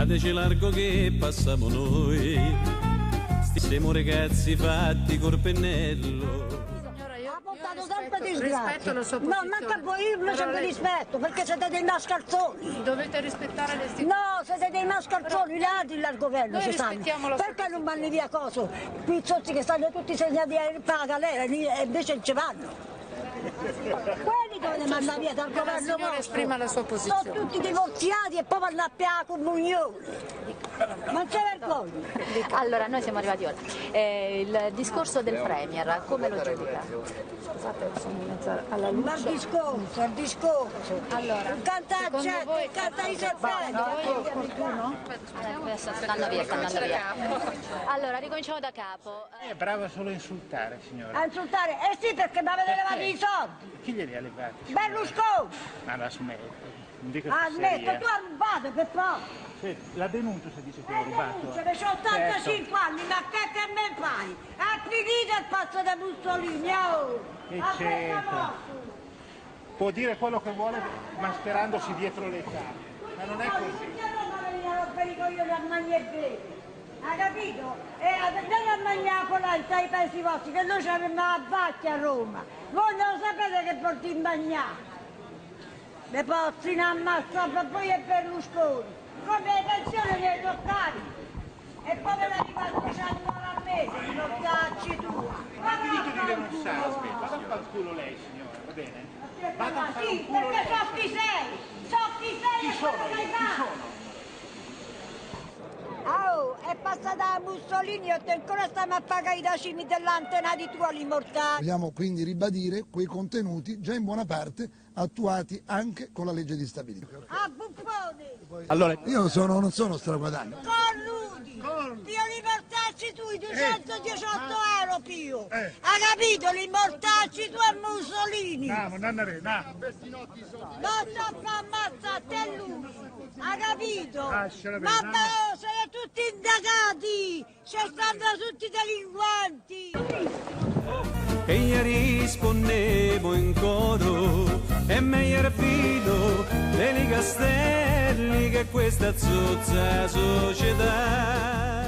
fateci largo che passiamo noi, siamo ragazzi fatti col pennello. Rispetto la sua posizione. No, manca voi, io invece vi rispetto, perché siete dei mascalzoni. Dovete rispettare le istituzioni. No, siete dei mascalzoni, ladri al governo ci stanno. Perché non vanno via cosa? Pizzozzi che stanno tutti segnati a paga lei e invece non ci vanno. Quelli dovete mandare via dal governo vostro. Esprima la sua posizione. Sono tutti divorziati e poi vanno a piare comunione. Non c'è vergogna. Allora, noi siamo arrivati ora. Il discorso del Premier, come lo giudica? Scusate, sono in mezzo alla luce. Ma il discorso. Allora, Canta a gente, canta i serpenti. stanno andando via. Allora, ricominciamo da capo. È brava solo a insultare, signora. A insultare? Eh sì, perché mi avete levato i soldi. Chi glieli ha levati? Berlusconi. Ma la smetti. Non dica Ammetta, tu hai rubato, per favore. La denuncio se dice che ho rubato. Ho 85 anni, ma che me fai? È finito il pazzo di Mussolini, oh! Eccetera. Può dire quello che vuole mascherandosi dietro le carte. Ma non è così. Hai capito? E andate a mangiare polenta ai paesi vostri, che noi abbiamo la vacchia a Roma. Voi non sapete che porti in bagnare. Le pozzi ne ammazzano, poi è Berlusconi. Come le pensioni dei dottari. E poi ve la riparte 100 euro al mese, non cacci tu. Ma ti dico di denunciare, aspetta, vada a fare il culo lei, signora, va bene? Vada a fare Sì, un culo perché lei. so chi sei! So chi sei e quello che hai fatto! Oh, è passata Mussolini e ancora stiamo a pagare i dacimi dell'antenati tua l'immortale. Vogliamo quindi ribadire quei contenuti già in buona parte attuati anche con la legge di stabilità. Ah, buffone! Allora, io non sono straguadagno. Cornuti! Pio li mortacci tu, i 218 euro Pio! Hai capito? Li mortacci tu a Mussolini! No, Non sto a ammazza a te lui! Hai capito? Ma siete tutti indagati! Ci stanno tutti delinquenti! E gli rispondevo in coro, è meglio fido dei castelli che questa zozza società.